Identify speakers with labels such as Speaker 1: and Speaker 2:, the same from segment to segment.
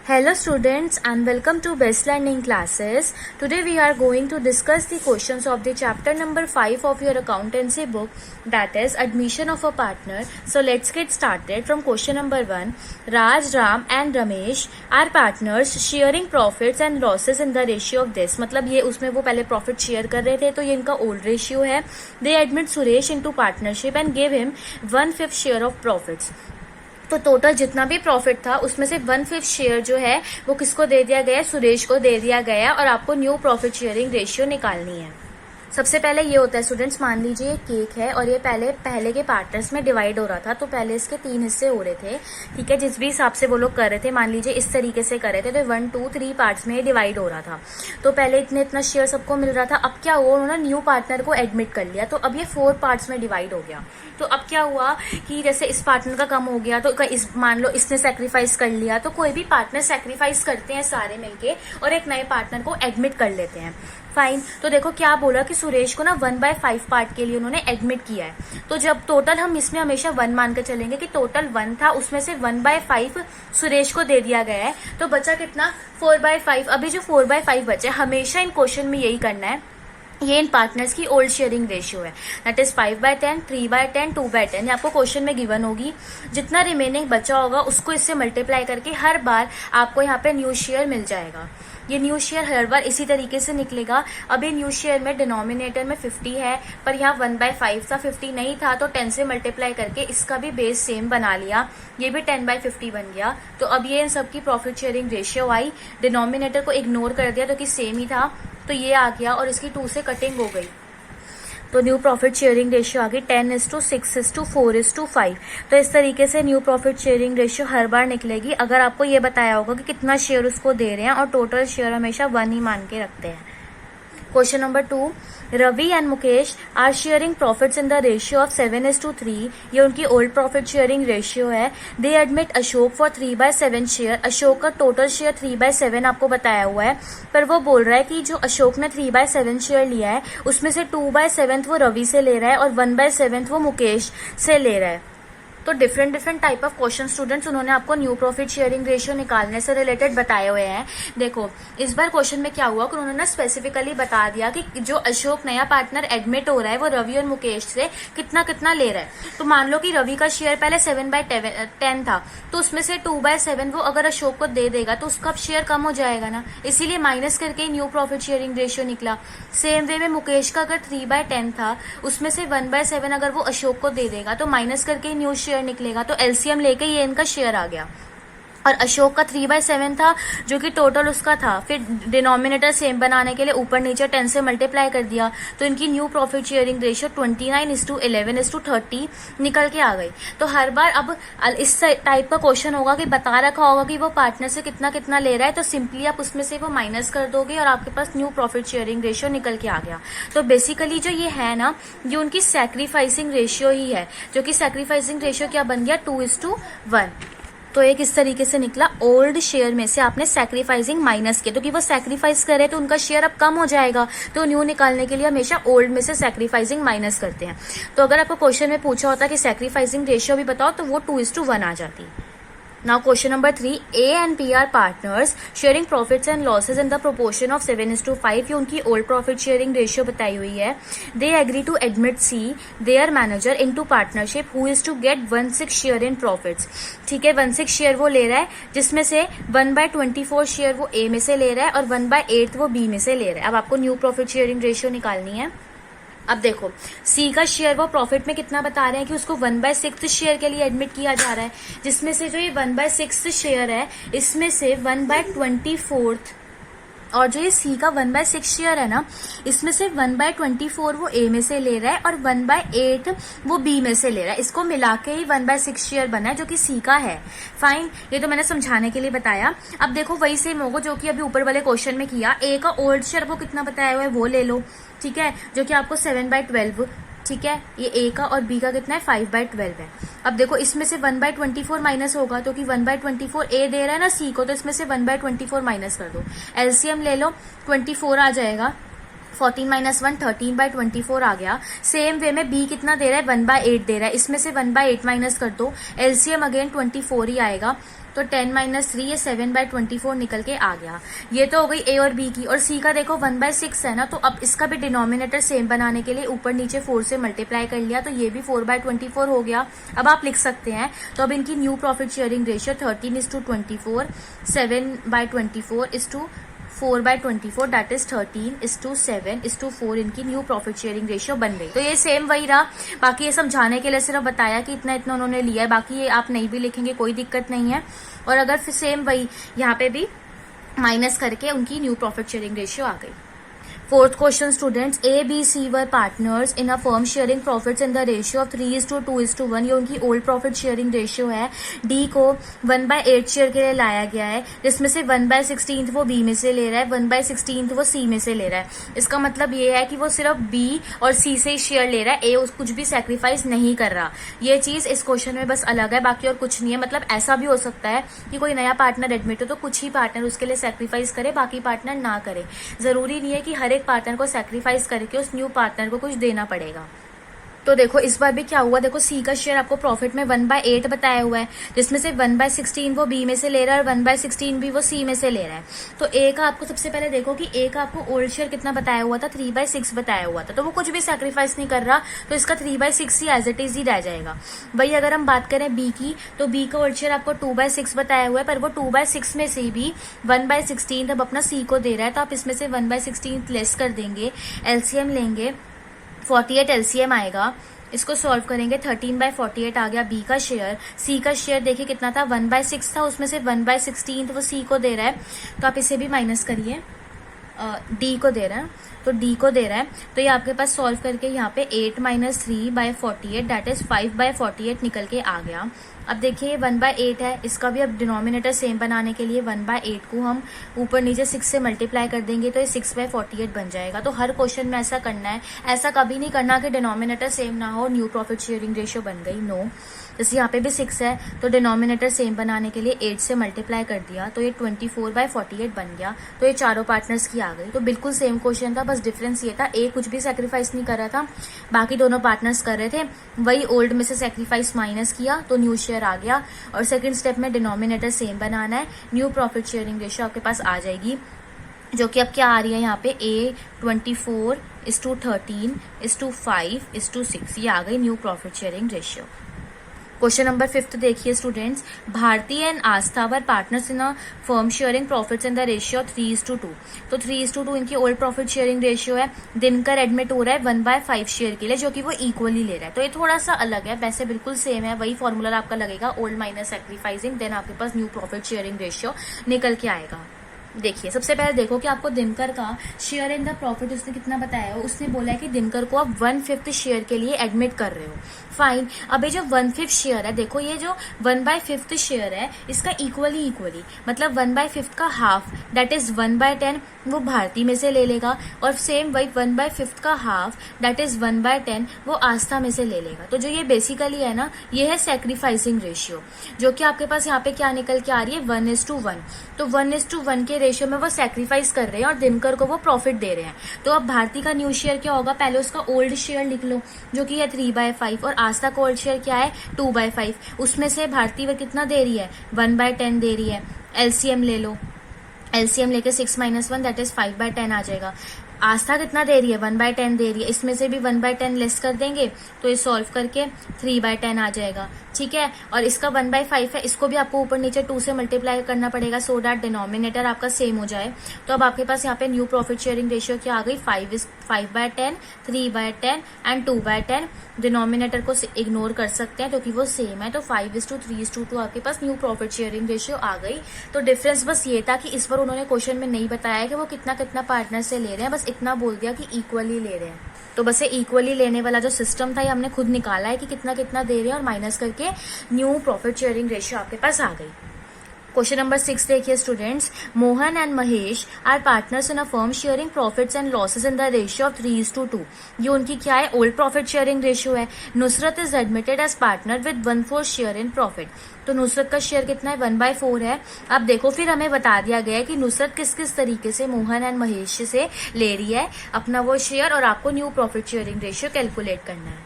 Speaker 1: Hello students and welcome to Best Learning Classes. Today we are going to discuss the questions of the chapter number 5 of your accountancy book, that is admission of a partner. So let's get started from question number 1. Raj, Ram and Ramesh are partners sharing profits and losses in the ratio of this. मतलब ये उसमें वो पहले profit share कर रहे थे तो ये इनका old ratio है. They admit Suresh into partnership and give him 1/5 share of profits. तो टोटल जितना भी प्रॉफिट था उसमें से 1/5 शेयर जो है वो किसको दे दिया गया है, सुरेश को दे दिया गया और आपको न्यू प्रॉफिट शेयरिंग रेशियो निकालनी है। सबसे पहले ये होता है स्टूडेंट्स, मान लीजिए केक है और ये पहले के पार्टनर्स में डिवाइड हो रहा था, तो पहले इसके 3 हिस्से हो रहे थे, ठीक है, जिस भी हिसाब से वो लोग कर रहे थे, मान लीजिए इस तरीके से कर रहे थे, तो 1 2 3 पार्ट्स में डिवाइड हो रहा था। तो पहले इतना शेयर सबको मिल रहा था। अब क्या हुआ, उन्होंने न्यू पार्टनर को एडमिट कर लिया, तो अब ये 4 पार्ट्स में डिवाइड हो गया। तो अब क्या हुआ कि जैसे इस पार्टनर का कम हो गया तो मान लो इसने सेक्रीफाइस कर लिया, तो कोई भी पार्टनर सेक्रीफाइस करते हैं सारे मिलके और एक नए पार्टनर को एडमिट कर लेते हैं। फाइन, तो देखो क्या बोला कि सुरेश को ना 1/5 पार्ट के लिए उन्होंने एडमिट किया है। तो जब टोटल हम इसमें हमेशा 1 मान के चलेंगे कि टोटल 1 था, उसमें से 1/5 सुरेश को दे दिया गया है, तो बचा कितना 4/5। अभी जो 4/5 बचे, हमेशा इन क्वेश्चन में यही करना है, ये इन पार्टनर्स की ओल्ड शेयरिंग रेशियो है, दैट इज 5/10, 3/10, 2/10। ये आपको क्वेश्चन में गिवन होगी। जितना रिमेनिंग बचा होगा उसको इससे मल्टीप्लाई करके हर बार आपको यहाँ पे न्यू शेयर मिल जाएगा। ये न्यू शेयर हर बार इसी तरीके से निकलेगा। अभी न्यू शेयर में डिनोमिनेटर में 50 है, पर यहाँ 1/5 था, 50 नहीं था, तो 10 से मल्टीप्लाई करके इसका भी बेस सेम बना लिया, ये भी 10/50 बन गया। तो अब ये इन सबकी प्रॉफिट शेयरिंग रेशियो आई, डिनोमिनेटर को इग्नोर कर दिया तो कि सेम ही था, तो ये आ गया और इसकी 2 से कटिंग हो गई, तो न्यू प्रॉफिट शेयरिंग रेशियो आ गई 10:6:4:5। तो इस तरीके से न्यू प्रॉफिट शेयरिंग रेशियो हर बार निकलेगी। अगर आपको ये बताया होगा कि कितना शेयर उसको दे रहे हैं और टोटल शेयर हमेशा 1 ही मान के रखते हैं। Question number 2, Ravi and Mukesh are sharing profits in the ratio of 7:3। ये उनकी ओल्ड प्रॉफिट शेयरिंग रेशियो है। They admit Ashok for 3/7 share. Ashok का टोटल शेयर 3/7 आपको बताया हुआ है, पर वो बोल रहा है कि जो अशोक ने 3/7 शेयर लिया है उसमें से 2/7 वो रवि से ले रहा है और 1/7 वो मुकेश से ले रहा है। तो different type of question students उन्होंने आपको न्यू प्रॉफिट शेयरिंग रेशियो निकालने से रिलेटेड बताए हुए हैं। देखो इस बार क्वेश्चन में क्या हुआ कि उन्होंने स्पेसिफिकली बता दिया कि जो अशोक नया पार्टनर एडमिट हो रहा है वो रवि और मुकेश से कितना कितना ले रहा है। तो मान लो कि रवि का शेयर पहले 7/10 था, तो उसमें से 2/7 वो अगर अशोक को दे देगा तो उसका शेयर कम हो जाएगा ना, इसीलिए माइनस करके न्यू प्रॉफिट शेयरिंग रेशियो निकला। सेम वे में मुकेश का अगर 3/10 था, उसमें से 1/7 अगर वो अशोक को दे देगा तो माइनस करके न्यू शेयर निकलेगा, तो एलसीएम लेके ये इनका शेयर आ गया। और अशोक का 3/7 था जो कि टोटल उसका था, फिर डिनोमिनेटर सेम बनाने के लिए ऊपर नीचे 10 से मल्टीप्लाई कर दिया, तो इनकी न्यू प्रॉफिट शेयरिंग रेशियो 29:11:30 निकल के आ गई। तो हर बार अब इस टाइप का क्वेश्चन होगा कि बता रखा होगा कि वो पार्टनर से कितना कितना ले रहा है, तो सिंपली आप उसमें से वो माइनस कर दोगे और आपके पास न्यू प्रॉफिट शेयरिंग रेशियो निकल के आ गया। तो बेसिकली जो ये है ना, ये उनकी सैक्रिफाइसिंग रेशियो ही है, जो कि सैक्रिफाइसिंग रेशियो क्या बन गया 2:1। तो एक इस तरीके से निकला, ओल्ड शेयर में से आपने सैक्रिफाइसिंग माइनस किया, तो कि वो सैक्रिफाइस करे तो उनका शेयर अब कम हो जाएगा, तो न्यू निकालने के लिए हमेशा ओल्ड में से सैक्रिफाइसिंग माइनस करते हैं। तो अगर आपको क्वेश्चन में पूछा होता कि सैक्रिफाइसिंग रेशियो भी बताओ, तो वो 2:1 आ जाती। Now question number 3, A and B are partners sharing profits and losses in the proportion of 7:5। ये उनकी old profit sharing ratio बताई हुई है। They agree to admit C, their manager, into partnership who is to get 1/6 share in profits। ठीक है, 1/6 share वो ले रहा है, जिसमें से 1/24 शेयर वो A में से ले रहा है और 1/8 वो B में से ले रहा है। अब आपको न्यू प्रॉफिट शेयरिंग रेशियो निकालनी है। अब देखो सी का शेयर वो प्रॉफिट में कितना बता रहे हैं कि उसको 1/6 शेयर के लिए एडमिट किया जा रहा है, जिसमें से जो ये 1/6 शेयर है इसमें से 1/24 और जो ये सी का 1/6 शेयर है ना, इसमें से 1/24 वो ए में से ले रहा है और 1/8 वो बी में से ले रहा है। इसको मिला के ही 1/6 शेयर बना है जो कि सी का है। फाइन, ये तो मैंने समझाने के लिए बताया। अब देखो वही सेम होगा जो कि अभी ऊपर वाले क्वेश्चन में किया। ए का ओल्ड शेयर वो कितना बताया हुआ है वो ले लो, ठीक है, जो कि आपको 7/12, ठीक है, ये ए का और बी का कितना है 5/12 है। अब देखो इसमें से 1/24 माइनस होगा, तो कि 1/24 ए दे रहा है ना सी को, तो इसमें से 1/24 माइनस कर दो, एलसीएम ले लो, 24 आ जाएगा। 14 - 1 13/24 आ गया। सेम वे में बी कितना दे रहा है 1/8 दे रहा है, इसमें से 1/8 माइनस कर दो, एलसीएम अगेन 24 ही आएगा। तो 10 माइनस 3 ये 7/24 निकल के आ गया। ये तो हो गई ए और बी की। और सी का देखो 1/6 है ना, तो अब इसका भी डिनोमिनेटर सेम बनाने के लिए ऊपर नीचे 4 से मल्टीप्लाई कर लिया, तो ये भी 4/24 हो गया। अब आप लिख सकते हैं, तो अब इनकी new profit sharing ratio 13:24, 7/24 4/24 that is 13:7:4 इनकी न्यू प्रॉफिट शेयरिंग रेशियो बन गई। तो ये सेम वही रहा। बाकी ये समझाने के लिए सिर्फ बताया कि इतना इतना उन्होंने लिया है, बाकी ये आप नहीं भी लिखेंगे कोई दिक्कत नहीं है। और अगर फिर सेम वही यहाँ पे भी माइनस करके उनकी न्यू प्रॉफिट शेयरिंग रेशियो आ गई। Fourth question students, A B C were partners in a firm sharing profits in the ratio of 3:2:1। ये उनकी ओल्ड प्रॉफिट शेयरिंग रेशियो है। डी को 1/8 शेयर के लिए लाया गया है, जिसमें से 1/16 वो बी में से ले रहा है, 1/16 वो सी में से ले रहा है। इसका मतलब ये है कि वो सिर्फ बी और सी से ही शेयर ले रहा है, ए कुछ भी सेक्रीफाइस नहीं कर रहा। ये चीज इस क्वेश्चन में बस अलग है, बाकी और कुछ नहीं है। मतलब ऐसा भी हो सकता है कि कोई नया पार्टनर एडमिट हो तो कुछ ही पार्टनर उसके लिए सेक्रीफाइस करे, बाकी पार्टनर ना करे। जरूरी नहीं है कि हर एक पार्टनर को सैक्रिफाइस करके उस न्यू पार्टनर को कुछ देना पड़ेगा। तो देखो इस बार भी क्या हुआ, देखो सी का शेयर आपको प्रॉफिट में 1/8 बताया हुआ है, जिसमें से 1/16 वो बी में से ले रहा है और 1/16 भी वो सी में से ले रहा है। तो ए का आपको सबसे पहले देखो कि ए का आपको ओल्ड शेयर कितना बताया हुआ था, 3/6 बताया हुआ था, तो वो कुछ भी सैक्रिफाइस नहीं कर रहा, तो इसका 3/6 ही एज इट इज ही रह जाएगा। वही अगर हम बात करें बी की, तो बी का ओल्ड शेयर आपको 2/6 बताया हुआ है, पर वो 2/6 में से भी 1/16 अब अपना सी को दे रहा है, तो आप इसमें से 1/16 लेस कर देंगे, एलसीएम लेंगे, 48 एलसीएम आएगा। इसको सॉल्व करेंगे, 13/48 आ गया बी का शेयर। सी का शेयर देखिए कितना था, 1/6 था, उसमें से 1/16 वो सी को दे रहा है, तो आप इसे भी माइनस करिए, डी को दे रहा है, तो डी को दे रहा है, तो ये आपके पास सॉल्व करके यहाँ पे 8 - 3/48 दैट इज 5/48 निकल के आ गया। अब देखिए ये 1/8 है, इसका भी अब डिनोमिनेटर सेम बनाने के लिए 1/8 को हम ऊपर नीचे 6 से मल्टीप्लाई कर देंगे, तो ये 6/48 बन जाएगा। तो हर क्वेश्चन में ऐसा करना है, ऐसा कभी नहीं करना कि डिनोमिनेटर सेम ना हो, न्यू प्रॉफिट शेयरिंग रेशियो बन गई, नो। जैसे यहाँ पे भी 6 है, तो डिनोमिनेटर सेम बनाने के लिए 8 से मल्टीप्लाई कर दिया, तो ये 24/48 बन गया, तो ये चारों पार्टनर्स की आ गई। तो बिल्कुल सेम क्वेश्चन था, बस डिफरेंस ये था ए कुछ भी सेक्रीफाइस नहीं कर रहा था, बाकी दोनों पार्टनर्स कर रहे थे। वही ओल्ड में से सेक्रीफाइस माइनस किया तो न्यू शेयर आ गया। और सेकंड स्टेप में डिनोमिनेटर सेम बनाना है, न्यू प्रॉफिट शेयरिंग रेशियो आपके पास आ जाएगी, जो कि अब क्या आ रही है यहाँ पे A 24:13:5:6, ये आ गई new profit sharing ratio. Question number 5 देखिए students, Bharti and Astha were partners in a firm sharing profits in the ratio 3:2। तो 3:2 इनकी ओल्ड प्रॉफिट शेयरिंग रेशियो है। दिनकर एडमिट हो रहा है 1/5 शेयर के लिए, जो कि वो इक्वली ले रहा है, तो ये थोड़ा सा अलग है, वैसे बिल्कुल सेम है, वही फॉर्मूला आपका लगेगा, ओल्ड माइनस सैक्रिफाइसिंग, देन आपके पास न्यू प्रॉफिट शेयरिंग रेशियो निकल के आएगा। देखिए सबसे पहले देखो कि आपको दिनकर का शेयर इन द प्रॉफिट उसने कितना बताया हो। उसने बोला है कि दिनकर को आप 1/5 शेयर के लिए एडमिट कर रहे हो, फाइन। अब ये जो 1/5 शेयर है, देखो ये जो 1/5 शेयर है, इसका इक्वली मतलब 1/5 का हाफ दैट इज 1/10 वो भारती में से ले लेगा, और सेम वही 1/5 का हाफ दैट इज 1/10 वो आस्था में से ले लेगा। तो जो ये बेसिकली है ना, ये है सेक्रीफाइसिंग रेशियो, जो कि आपके पास यहाँ पे क्या निकल के आ रही है, 1:1। तो 1:1 के रेशियो में वो सेक्रीफाइस कर रहे हैं और दिनकर को वो प्रॉफिट दे रहे हैं। तो अब भारती का न्यू शेयर क्या होगा, पहले उसका ओल्ड शेयर लिख लो जो कि है 3/5, और आस्था का ओल्ड शेयर क्या है 2/5। उसमें से भारती वो कितना दे रही है, 1/10 दे रही है। एलसीएम ले लो, एलसीएम लेके 6 - 1 दैट इज 5/10 आ जाएगा। आस्था कितना दे रही है, 1/10 दे रही है, इसमें से भी 1/10 लेस कर देंगे, तो ये सॉल्व करके 3/10 आ जाएगा, ठीक है। और इसका 1/5 है, इसको भी आपको ऊपर नीचे 2 से मल्टीप्लाई करना पड़ेगा, सो दैट डिनोमिनेटर आपका सेम हो जाए। तो अब आपके पास यहाँ पे न्यू प्रॉफिट शेयरिंग रेशियो क्या आ गई, 5/10, 3/10 एंड 2/10। डिनोमिनेटर को इग्नोर कर सकते हैं क्योंकि वो सेम है, तो 5:3:2 आपके पास न्यू प्रॉफिट शेयरिंग रेशियो आ गई। तो डिफरेंस बस ये था कि इस बार उन्होंने क्वेश्चन में नहीं बताया कि वो कितना कितना पार्टनर से ले रहे हैं, बस इतना बोल दिया कि इक्वली ले रहे हैं। तो बस ये इक्वली लेने वाला जो सिस्टम था, ये हमने खुद निकाला है कि कितना कितना दे रहे हैं, और माइनस करके न्यू प्रॉफिट शेयरिंग रेशियो आपके पास आ गई। क्वेश्चन नंबर 6 देखिए students, Mohan and Mahesh are partners in a firm sharing profits and losses in the ratio of 3:2। ये उनकी क्या है, ओल्ड प्रॉफिट शेयरिंग रेशियो है। Nusrat is admitted as partner with 1/4 share in profit. तो नुसरत का शेयर कितना है, 1/4 है। अब देखो फिर हमें बता दिया गया है कि नुसरत किस किस तरीके से मोहन एंड महेश से ले रही है अपना वो शेयर, और आपको new profit sharing ratio calculate करना है।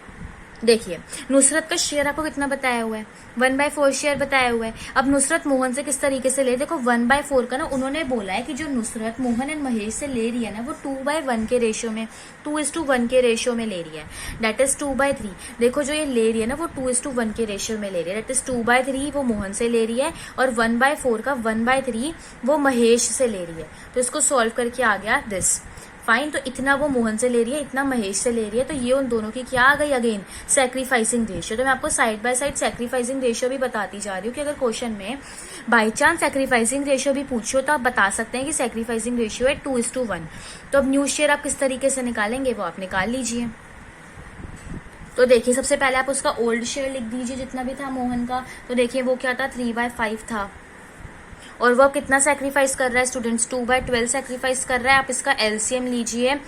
Speaker 1: देखिए नुसरत का शेयर आपको कितना बताया हुआ है, 1/4 शेयर बताया हुआ है। अब नुसरत मोहन से किस तरीके से ले, देखो 1/4 का ना उन्होंने बोला है कि जो नुसरत मोहन एंड महेश से ले रही है ना वो 2/1 के रेशियो में, 2:1 के रेशियो में ले रही है, दैट इज 2/3। देखो जो ये ले रही है ना वो 2:1 के रेशियो में ले रही है, दैट इज 2/3 वो मोहन से ले रही है और 1/4 का 1/3 वो महेश से ले रही है। तो इसको सॉल्व करके आ गया दिस, फाइन। तो इतना वो मोहन से ले रही है, इतना महेश से ले रही है, तो ये उन दोनों की क्या आ गई अगेन, सैक्रिफाइसिंग रेशियो। तो मैं आपको side by side sacrificing ratio भी बताती जा रही हूँ कि अगर क्वेश्चन में बाई चांस सैक्रिफाइसिंग रेशियो भी पूछो तो आप बता सकते हैं कि सैक्रिफाइसिंग रेशियो है 2:1। तो अब न्यू शेयर आप किस तरीके से निकालेंगे वो आप निकाल लीजिए। तो देखिए सबसे पहले आप उसका ओल्ड शेयर लिख दीजिए जितना भी था मोहन का। तो देखिए वो क्या था, 3/5 था और वो कितना सैक्रिफाइस कर रहा है स्टूडेंट्स, 2/12 सैक्रिफाइस कर रहा है। आप इसका एलसीएम लीजिए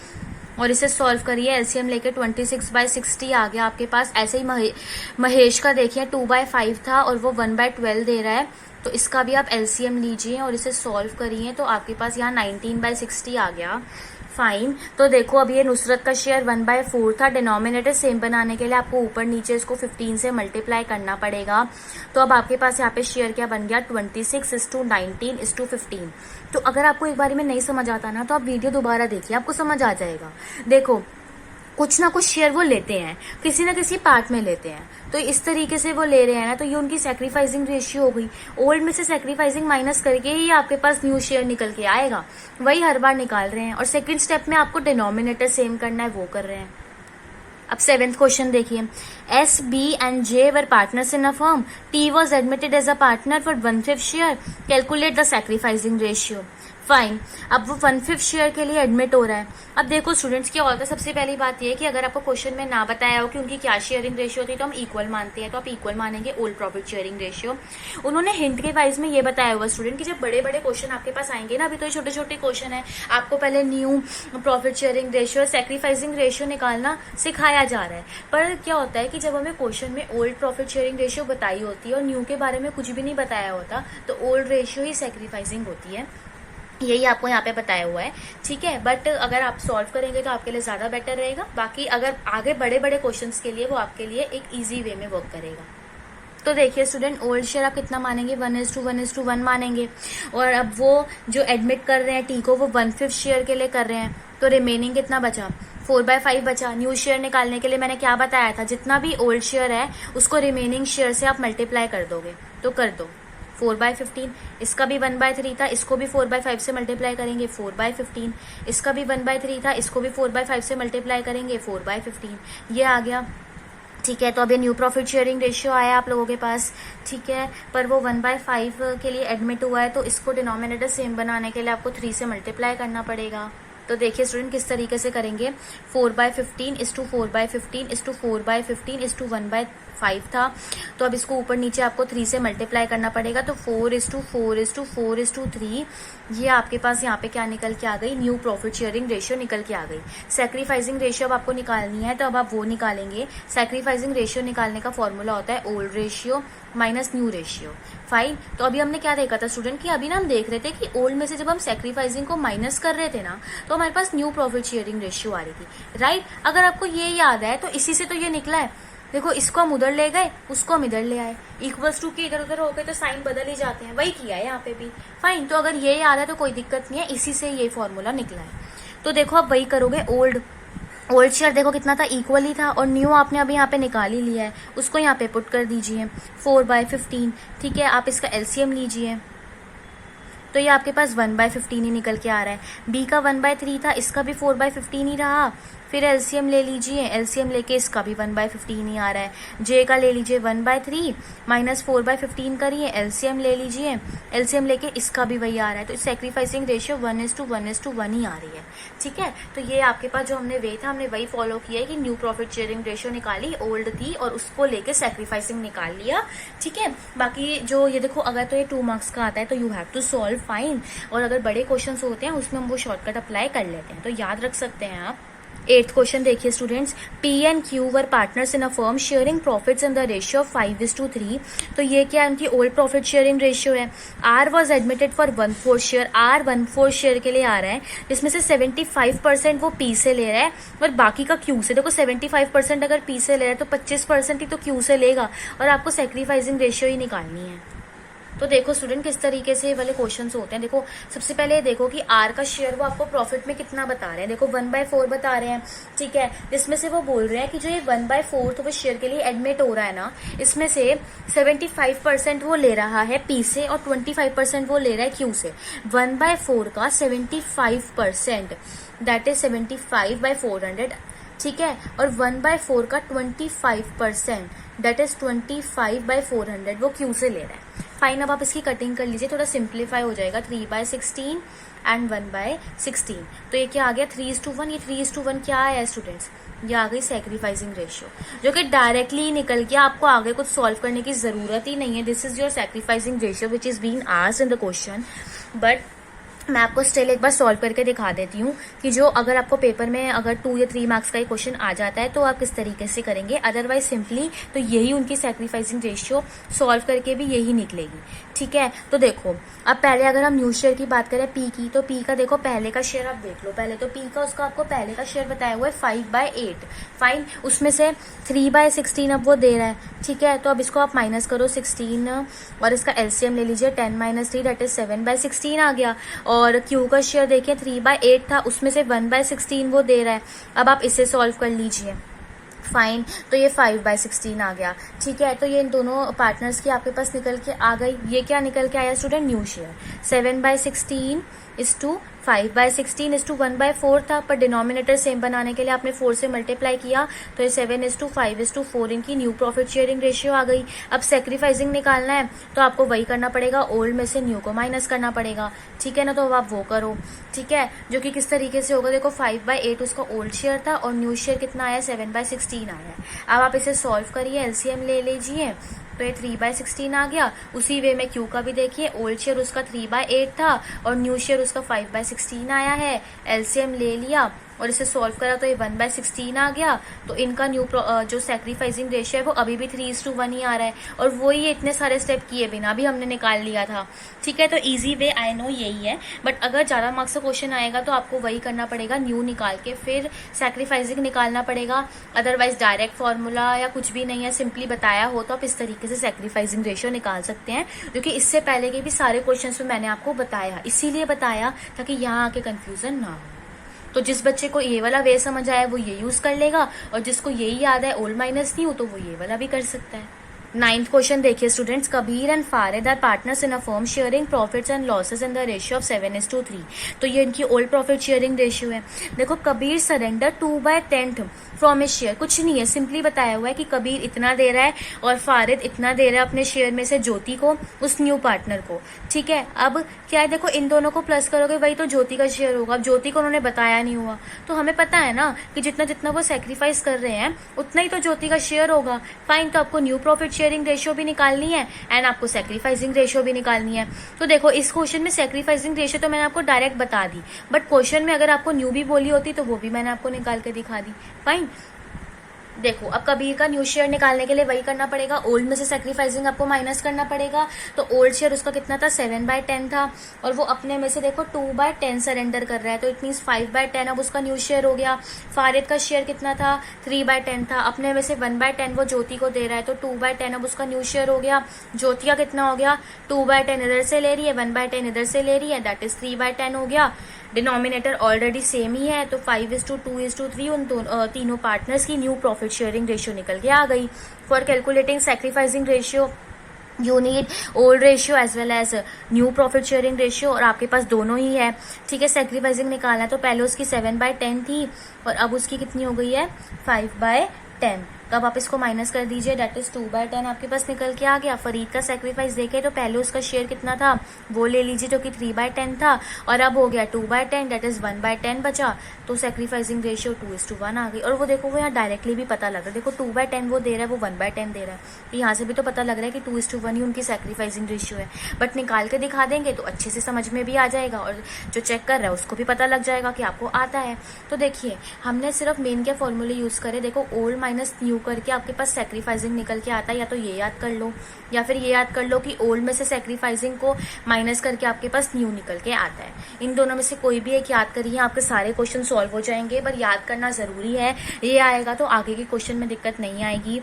Speaker 1: और इसे सॉल्व करिए, एलसीएम लेके 26/60 आ गया आपके पास। ऐसे ही महेश का देखिए 2/5 था और वो 1/12 दे रहा है, तो इसका भी आप एलसीएम लीजिए और इसे सॉल्व करिए, तो आपके पास यहाँ 19/60 आ गया, फाइन। तो देखो अब ये नुसरत का शेयर 1/4 था, डिनोमिनेटर सेम बनाने के लिए आपको ऊपर नीचे इसको 15 से मल्टीप्लाई करना पड़ेगा। तो अब आपके पास यहाँ पे शेयर क्या बन गया, 26:19:15। तो अगर आपको एक बारी में नहीं समझ आता ना तो आप वीडियो दोबारा देखिए, आपको समझ आ जाएगा। देखो कुछ ना कुछ शेयर वो लेते हैं, किसी ना किसी पार्ट में लेते हैं, तो इस तरीके से वो ले रहे हैं ना, तो ये उनकी सैक्रिफाइसिंग रेशियो हो गई। ओल्ड में से सैक्रिफाइसिंग माइनस करके ही आपके पास न्यू शेयर निकल के आएगा, वही हर बार निकाल रहे हैं। और सेकंड स्टेप में आपको डिनोमिनेटर सेम करना है, वो कर रहे हैं। अब 7th क्वेश्चन देखिए, S, B and J were partners in a firm. T was admitted as a partner for 1/5 share. Calculate the sacrificing ratio. Fine. अब वो 1/5 शेयर के लिए एडमिट हो रहा है। अब देखो स्टूडेंट्स क्या होता है, सबसे पहली बात ये है कि अगर आपको क्वेश्चन में ना बताया हो कि उनकी क्या शेयरिंग रेशियो थी तो हम इक्वल मानते हैं, तो आप इक्वल मानेंगे ओल्ड प्रॉफिट शेयरिंग रेशियो। उन्होंने हिंट के वाइज में ये बताया हुआ स्टूडेंट कि जब बड़े बड़े क्वेश्चन आपके पास आएंगे ना, अभी तो छोटे छोटे क्वेश्चन है, आपको पहले new profit sharing ratio, sacrificing ratio निकालना सिखाया जा रहा है। पर क्या होता है कि जब हमें क्वेश्चन में ओल्ड प्रॉफिट शेयरिंग रेशियो बताई होती है और न्यू के बारे में कुछ भी नहीं बताया होता, तो ओल्ड रेशियो ही सैक्रिफाइसिंग होती है, यही आपको यहाँ पे बताया हुआ है, ठीक है। बट अगर आप सॉल्व करेंगे तो आपके लिए ज्यादा बेटर रहेगा। बाकी अगर आगे बड़े बड़े क्वेश्चंस के लिए वो आपके लिए एक इजी वे में वर्क करेगा। तो देखिए स्टूडेंट, ओल्ड शेयर आप कितना मानेंगे, 1:1 मानेंगे। और अब वो जो एडमिट कर रहे हैं टी को, वो 1/5 शेयर के लिए कर रहे हैं, तो रिमेनिंग कितना बचा, 4/5 बचा। न्यू शेयर निकालने के लिए मैंने क्या बताया था, जितना भी ओल्ड शेयर है उसको रिमेनिंग शेयर से आप मल्टीप्लाई कर दोगे, तो कर दो 4/15। इसका भी 1/3 था, इसको भी 4/5 से मल्टीप्लाई करेंगे, 4/15। इसका भी 1/3 था, इसको भी 4/5 से मल्टीप्लाई करेंगे, 4/15। ये आ गया, ठीक है। तो अब ये न्यू प्रॉफिट शेयरिंग रेशियो आया आप लोगों के पास, ठीक है। पर वो 1/5 के लिए एडमिट हुआ है, तो इसको डिनोमिनेटर सेम बनाने के लिए आपको 3 से मल्टीप्लाई करना पड़ेगा। तो देखिए स्टूडेंट किस तरीके से करेंगे, 4/15:4/15:4/15:1/5 था, तो अब इसको ऊपर नीचे आपको 3 से मल्टीप्लाई करना पड़ेगा, तो 4:4:4:4:3। ये आपके पास यहाँ पे क्या निकल के आ गई, न्यू प्रॉफिट शेयरिंग रेशियो निकल के आ गई। सैक्रिफाइसिंग रेशियो अब आपको निकालनी है, तो अब आप वो निकालेंगे। सैक्रिफाइसिंग रेशियो निकालने का फॉर्मूला होता है old ratio minus new ratio, fine. तो अभी हमने क्या देखा था स्टूडेंट, कि अभी ना हम देख रहे थे कि ओल्ड में से जब हम सैक्रिफाइसिंग को माइनस कर रहे थे ना, तो हमारे पास न्यू प्रॉफिट शेयरिंग रेशियो आ रही थी, राइट। अगर आपको ये याद है तो इसी से तो ये निकला है। देखो इसको हम उधर ले गए, उसको हम इधर ले आए, इक्वल्स टू के इधर उधर हो गए तो साइन बदल ही जाते हैं, वही किया है यहाँ पे भी, फाइन। तो अगर ये याद है तो कोई दिक्कत नहीं है, इसी से ये फॉर्मूला निकला है। तो देखो आप वही करोगे, ओल्ड शेयर देखो कितना था, इक्वल ही था, और न्यू आपने अभी यहाँ पे निकाल ही लिया है, उसको यहाँ पे पुट कर दीजिए 4/15, ठीक है। आप इसका एलसीएम लीजिए, तो ये आपके पास 1/15 ही निकल के आ रहा है। बी का 1/3 था, इसका भी 4/15 ही रहा। फिर एलसीएम ले लीजिए, एलसीएम लेके इसका भी 1/15 ही आ रहा है। जे का ले लीजिए 1/3 माइनस 4/15 करिए, एलसीएम ले लीजिए, एलसीएम लेके इसका भी वही आ रहा है। तो सैक्रिफाइसिंग रेशियो 1:1 ही आ रही है, ठीक है। तो ये आपके पास जो हमने वे था, हमने वही फॉलो किया है कि न्यू प्रॉफिट शेयरिंग रेशियो निकाली, ओल्ड थी, और उसको लेके सैक्रिफाइसिंग निकाल लिया, ठीक है। बाकी जो ये देखो, अगर तो ये 2 मार्क्स का आता है तो you have to solve, fine. और अगर बड़े क्वेश्चन होते हैं उसमें हम वो शॉर्टकट अप्लाई कर लेते हैं, तो याद रख सकते हैं आप। एट्थ क्वेश्चन देखिए students, P and Q were partners in a firm sharing profits in the ratio of 5:3। तो ये क्या है, उनकी ओल्ड प्रॉफिट शेयरिंग रेशियो है। R was admitted for 1/4 share, R 1/4 share के लिए आ रहा है, जिसमें से 75% वो पी से ले रहा है और बाकी का क्यू से। देखो 75% अगर पी से ले रहा है तो 25% ही तो क्यू से लेगा, और आपको सेक्रीफाइसिंग रेशियो ही निकालनी है। तो देखो स्टूडेंट किस तरीके से ये वाले क्वेश्चन होते हैं। देखो सबसे पहले देखो कि आर का शेयर वो आपको प्रॉफिट में कितना बता रहे हैं। देखो 1/4 बता रहे हैं, ठीक है, जिसमें से वो बोल रहे हैं कि जो ये 1/4 वो शेयर के लिए एडमिट हो रहा है ना, इसमें से 75% वो ले रहा है पी से और 25% वो ले रहा है क्यू से। 1/4 का 75% दैट इज 75/400, ठीक है, और 1/4 का 25% दैट इज 25/400 वो क्यू से ले रहा है। फाइन, अब आप इसकी कटिंग कर लीजिए, थोड़ा सिंप्लीफाई हो जाएगा। 3/16 एंड 1/16, तो ये क्या आ गया 3:1। ये 3:1 क्या आया स्टूडेंट्स, ये आ गई सेक्रीफाइसिंग रेशियो, जो कि डायरेक्टली निकल के आपको आगे कुछ सॉल्व करने की जरूरत ही नहीं है। This is your sacrificing ratio which is been asked in the question. But मैं आपको स्टिल एक बार सॉल्व करके दिखा देती हूँ कि जो अगर आपको पेपर में अगर 2 या 3 मार्क्स का ही क्वेश्चन आ जाता है तो आप किस तरीके से करेंगे। अदरवाइज सिंपली तो यही उनकी सेक्रीफाइसिंग रेशियो सॉल्व करके भी यही निकलेगी, ठीक है। तो देखो अब पहले अगर हम न्यू शेयर की बात करें पी की, तो पी का देखो पहले का शेयर आप देख लो। पहले तो पी का उसका आपको पहले का शेयर बताया हुआ है 5/8। फाइन, उसमें से 3/16 अब वो दे रहा है, ठीक है। तो अब इसको आप माइनस करो 16 और इसका एलसीएम ले लीजिए 10 - 3 दैट इज 7/16 आ गया। और क्यू का शेयर देखिए 3/8 था, उसमें से 1/16 वो दे रहा है। अब आप इसे सॉल्व कर लीजिए। फाइन, तो ये 5/16 आ गया, ठीक है। तो ये इन दोनों पार्टनर्स की आपके पास निकल के आ गई। ये क्या निकल के आया student, new share 7/16 is to 5/16 is to 1/4 था, पर डिनोमिनेटर सेम बनाने के लिए आपने 4 से मल्टीप्लाई किया, तो ये 7:5:4 इनकी न्यू प्रॉफिट शेयरिंग रेशियो आ गई। अब सेक्रीफाइसिंग निकालना है तो आपको वही करना पड़ेगा, ओल्ड में से न्यू को माइनस करना पड़ेगा, ठीक है ना। तो अब आप वो करो, ठीक है, जो कि किस तरीके से होगा। देखो 5/8 उसका ओल्ड शेयर था और न्यू शेयर कितना आया 7/16 आया है। अब आप इसे सॉल्व करिए, एलसीएम ले लीजिए, तो ये 3/16 आ गया। उसी वे में क्यू का भी देखिए, ओल्ड शेयर उसका 3/8 था और न्यू शेयर उसका 5/16 आया है। एलसीएम ले लिया और इसे सॉल्व करा तो ये 1/16 आ गया। तो इनका न्यू जो सेक्रीफाइसिंग रेशियो है वो अभी भी 3:1 ही आ रहा है, और वही इतने सारे स्टेप किए बिना भी हमने निकाल लिया था, ठीक है। तो इजी वे आई नो यही है, बट अगर ज्यादा मार्क्स का क्वेश्चन आएगा तो आपको वही करना पड़ेगा, न्यू निकाल के फिर सेक्रीफाइसिंग निकालना पड़ेगा। अदरवाइज डायरेक्ट फॉर्मूला या कुछ भी नहीं है, सिंपली बताया हो तो आप इस तरीके से सेक्रीफाइसिंग रेशियो निकाल सकते हैं, जो कि इससे पहले के भी सारे क्वेश्चन में मैंने आपको बताया, इसीलिए बताया ताकि यहाँ आके कंफ्यूजन ना हो। तो जिस बच्चे को ये वाला वे समझ आया वो ये यूज कर लेगा, और जिसको यही याद है ओल्ड माइनस न्यू तो वो ये वाला भी कर सकता है। 9th क्वेश्चन देखिए students, Kabir and Farid are partners in a firm sharing profits and losses in the ratio of 7:3। तो ये इनकी ओल्ड प्रॉफिट शेयरिंग रेशियो है। देखो Kabir surrender 2/10 from A share, कुछ नहीं है, सिंपली बताया हुआ है कि कबीर इतना दे रहा है और फारिद इतना दे रहा है अपने शेयर में से ज्योति को, उस न्यू पार्टनर को, ठीक है। अब क्या है, देखो इन दोनों को प्लस करोगे वही तो ज्योति का शेयर होगा। अब ज्योति को उन्होंने बताया नहीं हुआ, तो हमें पता है ना कि जितना जितना वो सेक्रीफाइस कर रहे हैं उतना ही तो ज्योति का शेयर होगा। फाइन, तो आपको न्यू प्रॉफिट शेयरिंग रेशियो भी निकालनी है एंड आपको सेक्रीफाइसिंग रेशियो भी निकालनी है। तो देखो इस क्वेश्चन में सेक्रीफाइसिंग रेशियो तो मैंने आपको डायरेक्ट बता दी, बट क्वेश्चन में अगर आपको न्यू भी बोली होती तो वो भी मैंने आपको निकाल के दिखा दी। फाइन, देखो अब कबीर का न्यू शेयर निकालने के लिए वही करना पड़ेगा, ओल्ड में से सेक्रीफाइसिंग आपको माइनस करना पड़ेगा। तो ओल्ड शेयर उसका कितना था 7/10 था, और वो अपने में से देखो 2/10 सरेंडर कर रहा है, तो इट मीन्स 5/10 अब उसका न्यू शेयर हो गया। फारिद का शेयर कितना था 3/10 था, अपने में से 1/10 वो ज्योति को दे रहा है, तो 2/10 अब उसका न्यू शेयर हो गया। ज्योति का कितना हो गया 2/10 इधर से ले रही है, 1/10 इधर से ले रही है, दैट इज 3/10 हो गया। डिनोमिनेटर ऑलरेडी सेम ही है, तो 5:2:3 उन तीनों पार्टनर्स की न्यू प्रॉफिट शेयरिंग रेशियो निकल के आ गई। For calculating sacrificing ratio you need old ratio as well as new profit sharing ratio, और आपके पास दोनों ही है, ठीक है। सेक्रीफाइसिंग निकालना तो पहले उसकी 7/10 थी और अब उसकी कितनी हो गई है 5/10। तो अब आप इसको माइनस कर दीजिए, डेट इज 2/10 आपके पास निकल के आ गया। फरीद का सेक्रीफाइस देखे तो पहले उसका शेयर कितना था वो ले लीजिए जो कि 3/10 था, और अब हो गया 2/10, डेट इज 1/10 बचा, तो सेक्रीफाइसिंग रेशियो 2:1 आ गई। और वो देखो वो यहाँ डायरेक्टली भी पता लग रहा है, देखो 2/10 वो दे रहा है, वो 1/10 दे रहा है, तो यहाँ से भी तो पता लग रहा है कि 2:1 ही उनकी सेक्रीफाइसिंग रेशियो है। बट निकाल के दिखा देंगे तो अच्छे से समझ में भी आ जाएगा, और जो चेक कर रहा है उसको भी पता लग जाएगा कि आपको आता है। तो देखिए हमने सिर्फ मेन के फॉर्मूले यूज करे, देखो ओल्ड माइनस न्यू करके आपके पास सेक्रीफाइसिंग निकल के आता है, या तो ये याद कर लो या फिर ये याद कर लो कि ओल्ड में से सेक्रीफाइसिंग को माइनस करके आपके पास न्यू निकल के आता है। इन दोनों में से कोई भी एक याद करिए, आपके सारे क्वेश्चन सॉल्व हो जाएंगे, पर याद करना जरूरी है। ये आएगा तो आगे के क्वेश्चन में दिक्कत नहीं आएगी।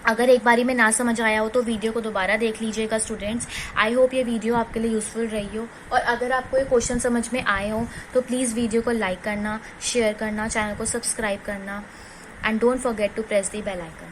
Speaker 1: अगर एक बारी में ना समझ आया हो तो वीडियो को दोबारा देख लीजिएगा स्टूडेंट्स। आई होप ये वीडियो आपके लिए यूजफुल रही हो, और अगर आपको ये क्वेश्चन समझ में आए हो तो प्लीज़ वीडियो को लाइक करना, शेयर करना, चैनल को सब्सक्राइब करना, and don't forget to press the bell icon.